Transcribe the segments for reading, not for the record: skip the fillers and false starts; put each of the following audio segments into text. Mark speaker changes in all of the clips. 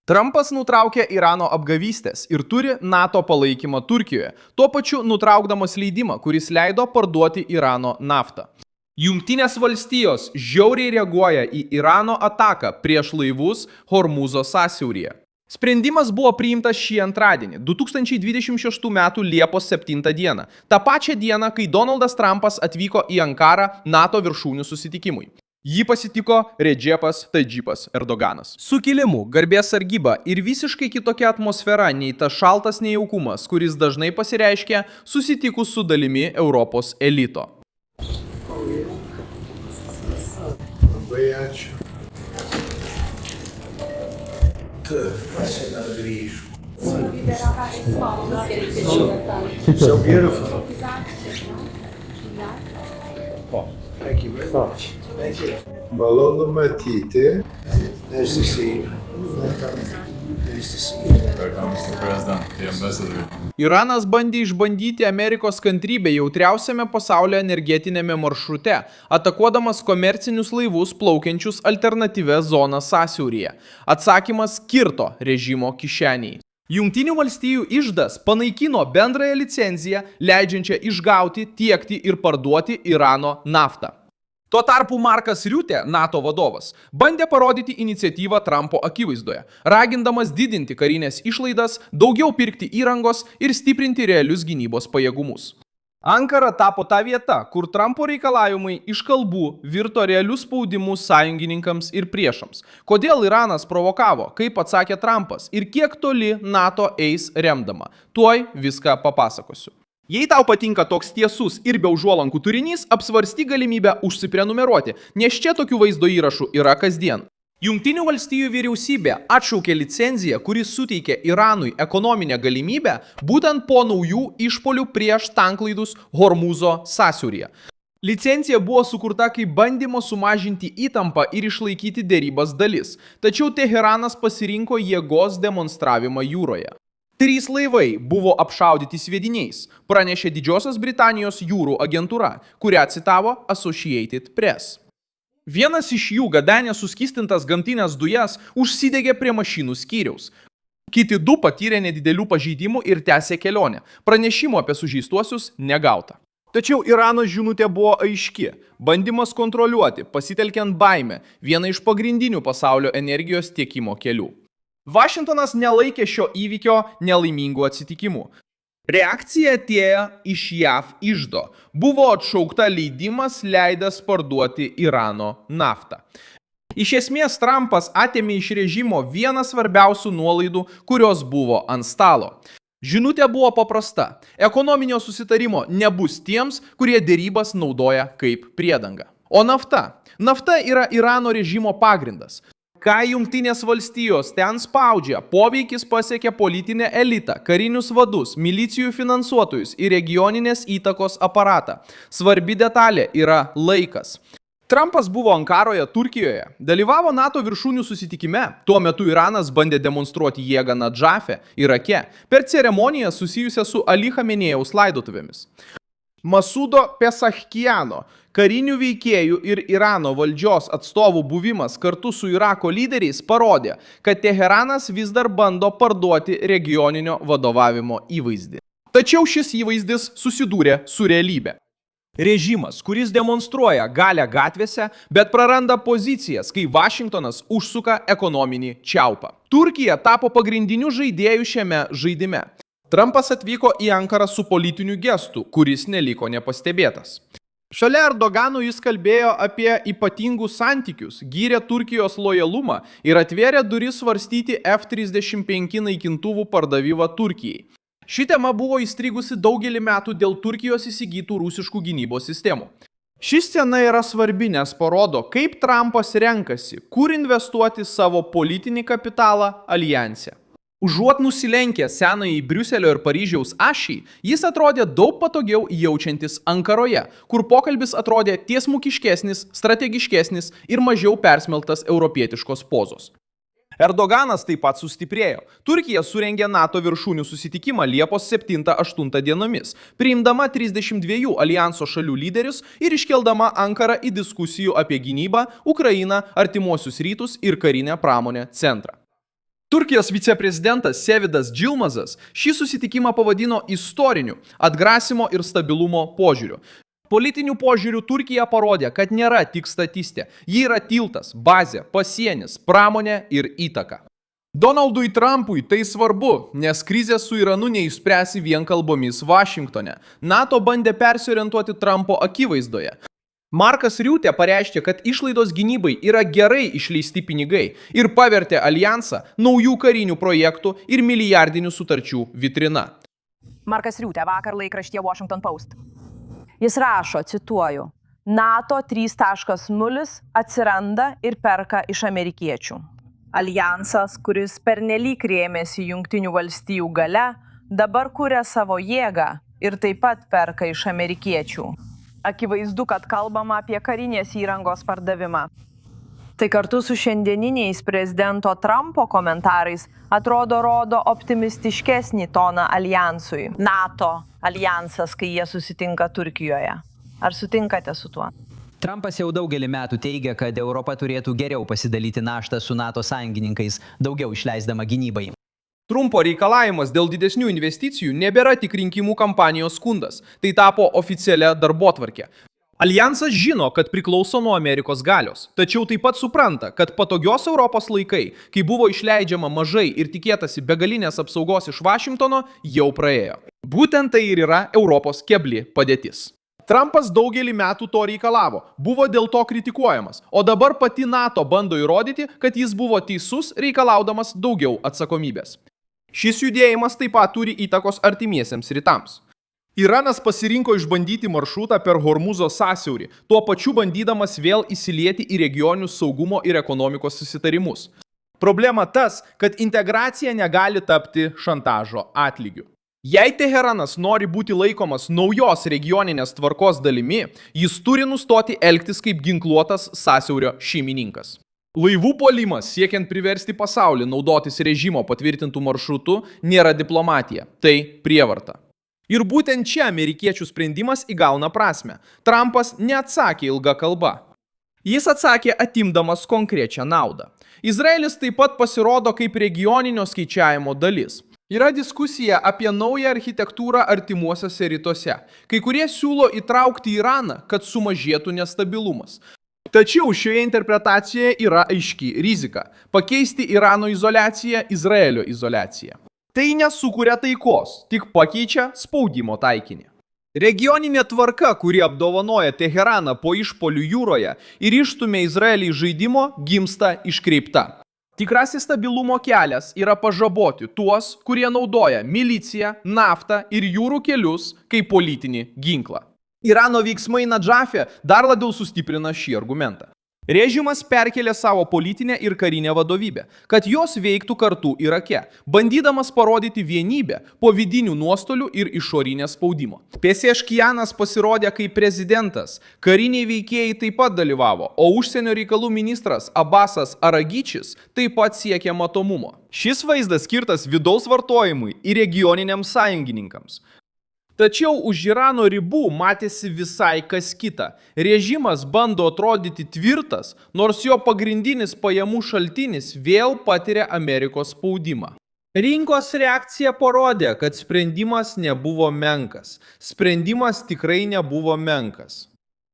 Speaker 1: Trumpas nutraukė Irano apgavystės ir turi NATO palaikymą Turkijoje, tuo pačiu nutraukdamas leidimą, kuris leido parduoti Irano naftą. Jungtinės valstijos žiauriai reaguoja į Irano ataką prieš laivus Hormūzo sąsiauryje. Sprendimas buvo priimtas šį antradienį, 2026 m. Liepos 7 d. tą pačią dieną, kai Donaldas Trumpas atvyko į Ankarą NATO viršūnių susitikimui. Jį pasitiko Redžepas Tadžipas Erdoganas. Sukilimų, garbės sargyba ir visiškai kitokia atmosfera nei tas šaltas nejaukumas, kuris dažnai pasireiškia susitikus su dalimi Europos elito.
Speaker 2: Labai ačiū. So beautiful. Thank you very much. Thank you. Malonu matyti. Nice to see you. Nice to see you.
Speaker 3: Welcome, Mr. President, the ambassador.
Speaker 1: Iranas bandė išbandyti Amerikos kantrybę jautriausiame pasaulio energetinėme maršrute, atakuodamas komercinius laivus plaukiančius alternatyvę zoną sąsiauryje. Atsakymas kirto režimo kišeniai. Jungtinių valstijų iždas panaikino bendrąją licenciją, leidžiančią išgauti, tiekti ir parduoti Irano naftą. Tuo tarpu Markas Riutė, NATO vadovas, bandė parodyti iniciatyvą Trumpo akivaizdoje, ragindamas didinti karinės išlaidas, daugiau pirkti įrangos ir stiprinti realius gynybos pajėgumus. Ankara tapo ta vieta, kur Trumpo reikalavimai iš kalbų virto realių spaudimų sąjungininkams ir priešams. Kodėl Iranas provokavo, kaip atsakė Trumpas ir kiek toli NATO eis remdama. Tuoj viską papasakosiu. Jei tau patinka toks tiesus ir be užuolankų turinys, apsvarstyk galimybę užsiprenumeruoti, nes čia tokių vaizdo įrašų yra kasdien. Jungtinių valstijų vyriausybė atšaukė licenciją, kuris suteikė Iranui ekonominę galimybę būtent po naujų išpolių prieš tanklaidus Hormūzo sąsiauryje. Licencija buvo sukurta kaip bandymo sumažinti įtampą ir išlaikyti derybas dalis, tačiau Teheranas pasirinko jėgos demonstravimą jūroje. 3 laivai buvo apšaudyti sviediniais, pranešė Didžiosios Britanijos jūrų agentūra, kurią citavo Associated Press. Vienas iš jų gabenė suskystintas gamtinės dujas užsidegė prie mašinų skyriaus. Kiti 2 patyrė nedidelių pažeidimų ir tęsė kelionę. Pranešimų apie sužeistuosius negauta. Tačiau Irano žinutė buvo aiški. Bandymas kontroliuoti, pasitelkiant baimę, vieną iš pagrindinių pasaulio energijos tiekimo kelių. Vašingtonas nelaikė šio įvykio nelaimingų atsitikimų. Reakcija atėjo iš JAV iždo. Buvo atšaukta leidimas leidęs parduoti Irano naftą. Iš esmės, Trumpas atėmė iš režimo vieną svarbiausių nuolaidų, kurios buvo ant stalo. Žinutė buvo paprasta. Ekonominio susitarimo nebus tiems, kurie derybas naudoja kaip priedangą. O nafta? Nafta yra Irano režimo pagrindas. Ką Jungtinės valstijos ten spaudžia, poveikis pasiekė politinę elitą, karinius vadus, milicijų finansuotojus ir regioninės įtakos aparatą. Svarbi detalė yra laikas. Trumpas buvo Ankaroje, Turkijoje, dalyvavo NATO viršūnių susitikime, tuo metu Iranas bandė demonstruoti jėgą Nadžafe, Irake, per ceremoniją susijusią su Ali Chamenėjaus laidotuvėmis. Masudo Pesachkiano, karinių veikėjų ir Irano valdžios atstovų buvimas kartu su Irako lyderiais parodė, kad Teheranas vis dar bando parduoti regioninio vadovavimo įvaizdį. Tačiau šis įvaizdis susidūrė su realybė. Režimas, kuris demonstruoja galią gatvėse, bet praranda pozicijas, kai Vašingtonas užsuka ekonominį čiaupą. Turkija tapo pagrindiniu žaidėju šiame žaidime. Trumpas atvyko į Ankarą su politiniu gestu, kuris neliko nepastebėtas. Šalia Erdogano jis kalbėjo apie ypatingus santykius, gyrė Turkijos lojalumą ir atvėrė duris svarstyti F-35 naikintuvų pardavimą Turkijai. Ši tema buvo įstrigusi daugelį metų dėl Turkijos įsigytų rusiškų gynybos sistemų. Ši scena yra svarbi, nes parodo, kaip Trumpas renkasi, kur investuoti savo politinį kapitalą aljanse. Užuot nusilenkę senąjį Briuselio ir Paryžiaus ašį, jis atrodė daug patogiau jaučiantis Ankaroje, kur pokalbis atrodė tiesmukiškesnis, strategiškesnis ir mažiau persmelktas europietiškos pozos. Erdoganas taip pat sustiprėjo. Turkija surengė NATO viršūnių susitikimą Liepos 7-8 dienomis, priimdama 32 aljanso šalių lyderius ir iškeldama Ankarą į diskusijų apie gynybą, Ukrainą, artimuosius rytus ir karinę pramonę centrą. Turkijos viceprezidentas Sevidas Džilmazas šį susitikimą pavadino istoriniu atgrasimo ir stabilumo požiūriu. Politinių požiūrių Turkija parodė, kad nėra tik statistė. Ji yra tiltas, bazė, pasienis, pramonė ir įtaka. Donaldui Trumpui tai svarbu, nes krizę su Iranu neišspręsi vien kalbomis Vašingtone. NATO bandė persiorientuoti Trumpo akivaizdoje. Markas Riutė pareiškė, kad išlaidos gynybai yra gerai išleisti pinigai ir pavertė alijansą naujų karinių projektų ir milijardinių sutarčių vitrina.
Speaker 4: Markas Riutė vakar laikraštyje Washington Post. Jis rašo, cituoju, NATO 3.0 atsiranda ir perka iš amerikiečių. Aljansas, kuris pernelyg rėmėsi Jungtinių valstijų gale, dabar kuria savo jėgą ir taip pat perka iš amerikiečių. Akivaizdu, kad kalbama apie karinės įrangos pardavimą. Tai kartu su šiandieniniais prezidento Trumpo komentarais rodo optimistiškesnį toną aljansui. NATO aljansas, kai jie susitinka Turkijoje. Ar sutinkate su tuo?
Speaker 5: Trumpas jau daugelį metų teigia, kad Europa turėtų geriau pasidalyti naštą su NATO sąjungininkais, daugiau išleisdama gynybai.
Speaker 1: Trumpo reikalavimas dėl didesnių investicijų nebėra tik rinkimų kampanijos skundas, tai tapo oficialia darbotvarke. Aljansas žino, kad priklauso nuo Amerikos galios, tačiau taip pat supranta, kad patogios Europos laikai, kai buvo išleidžiama mažai ir tikėtasi begalinės apsaugos iš Vašingtono, jau praėjo. Būtent tai ir yra Europos kebli padėtis. Trumpas daugelį metų to reikalavo, buvo dėl to kritikuojamas, o dabar pati NATO bando įrodyti, kad jis buvo teisus, reikalaudamas daugiau atsakomybės. Šis judėjimas taip pat turi įtakos artimiesiems rytams. Iranas pasirinko išbandyti maršrutą per Hormuzo sąsiaurį, tuo pačiu bandydamas vėl įsilieti į regioninius saugumo ir ekonomikos susitarimus. Problema tas, kad integracija negali tapti šantažo atlygiu. Jei Teheranas nori būti laikomas naujos regioninės tvarkos dalimi, jis turi nustoti elgtis kaip ginkluotas sąsiaurio šeimininkas. Laivų puolimas siekiant priversti pasaulį naudotis režimo patvirtintų maršrutų nėra diplomatija, tai prievarta. Ir būtent čia amerikiečių sprendimas įgauna prasmę. Trumpas neatsakė ilga kalba. Jis atsakė atimdamas konkrečią naudą. Izraelis taip pat pasirodo kaip regioninio skaičiavimo dalis. Yra diskusija apie naują architektūrą artimuosiuose rytuose. Kai kurie siūlo įtraukti Iraną, kad sumažėtų nestabilumas. Tačiau šioje interpretacijoje yra aiški rizika – pakeisti Irano izoliaciją Izraelio izoliaciją. Tai nesukuria taikos, tik pakeičia spaudimo taikinį. Regioninė tvarka, kuri apdovanoja Teheraną po išpolių jūroje ir išstumia Izraelį iš žaidimo, gimsta iškreipta. Tikrasis stabilumo kelias yra pažaboti tuos, kurie naudoja miliciją, naftą ir jūrų kelius kaip politinį ginklą. Irano veiksmai Nadžafe dar labiau sustiprina šį argumentą. Režimas perkelė savo politinę ir karinę vadovybę, kad jos veiktų kartu Irake, bandydamas parodyti vienybę po vidinių nuostolių ir išorinės spaudimo. Pešeškianas pasirodė kaip prezidentas, kariniai veikėjai taip pat dalyvavo, o užsienio reikalų ministras Abbasas Aragičis taip pat siekė matomumo. Šis vaizdas skirtas vidaus vartojimui ir regioniniams sąjungininkams. Tačiau už Irano ribų matėsi visai kas kita. Režimas bando atrodyti tvirtas, nors jo pagrindinis pajamų šaltinis vėl patiria Amerikos spaudimą. Rinkos reakcija parodė, kad sprendimas nebuvo menkas. Sprendimas tikrai nebuvo menkas.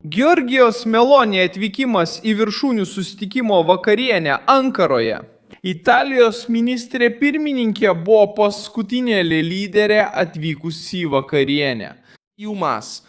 Speaker 1: Giorgijos Meloni atvykimas į viršūnių susitikimo vakarienę Ankaroje. Italijos ministrė pirmininkė buvo paskutinė lyderė atvykusi į vakarienę. Jumas.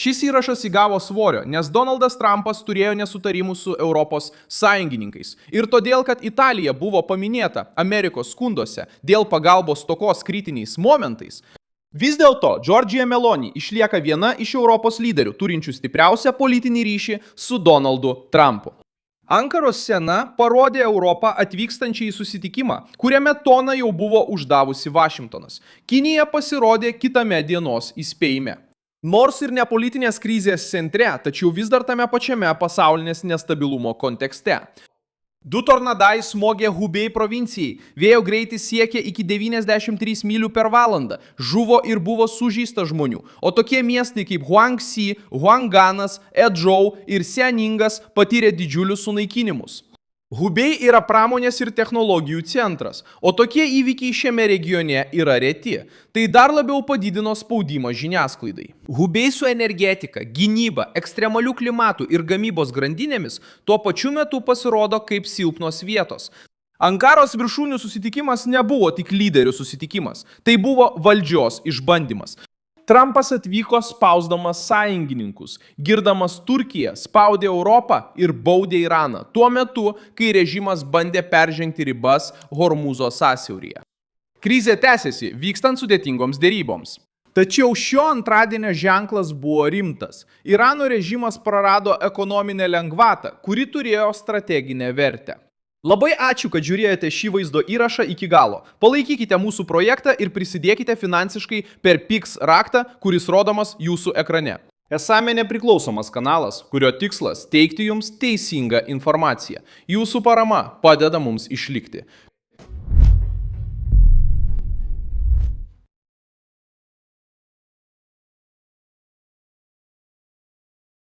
Speaker 1: Šis įrašas įgavo svorio, nes Donaldas Trumpas turėjo nesutarimų su Europos sąjungininkais. Ir todėl, kad Italija buvo paminėta Amerikos skunduose dėl pagalbos stokos kritiniais momentais, Vis dėlto, Giorgia Meloni išlieka viena iš Europos lyderių, turinčių stipriausią politinį ryšį su Donaldu Trumpu. Ankaros scena parodė Europą atvykstančiai į susitikimą, kuriame toną jau buvo uždavusi Vašingtonas. Kinija pasirodė kitame dienos įspėjime. Nors ir ne politinės krizės centre, tačiau vis dar tame pačiame pasaulinės nestabilumo kontekste. Du tornadai smogė Hubei provincijai, vėjo greitis siekė iki 93 mylių per valandą, žuvo ir buvo sužeista žmonių, o tokie miestai kaip Huangxi, Huangganas, Edžou ir Xianingas patyrė didžiulius sunaikinimus. Hubei yra pramonės ir technologijų centras, o tokie įvykiai šiame regione yra reti. Tai dar labiau padidino spaudimą žiniasklaidai. Hubei su energetika, gynyba, ekstremalių klimatų ir gamybos grandinėmis tuo pačiu metu pasirodo kaip silpnos vietos. Ankaros viršūnių susitikimas nebuvo tik lyderių susitikimas, tai buvo valdžios išbandymas. Trumpas atvyko spausdamas sąjungininkus, girdamas Turkiją, spaudė Europą ir baudė Iraną, tuo metu, kai režimas bandė peržengti ribas Hormūzo sąsiauryje. Krizė tęsiasi, vykstant sudėtingoms deryboms. Tačiau šio antradienio ženklas buvo rimtas. Irano režimas prarado ekonominę lengvatą, kuri turėjo strateginę vertę. Labai ačiū, kad žiūrėjote šį vaizdo įrašą iki galo. Palaikykite mūsų projektą ir prisidėkite finansiškai per PIX raktą, kuris rodomas jūsų ekrane. Esame nepriklausomas kanalas, kurio tikslas teikti jums teisingą informaciją. Jūsų parama padeda mums išlikti.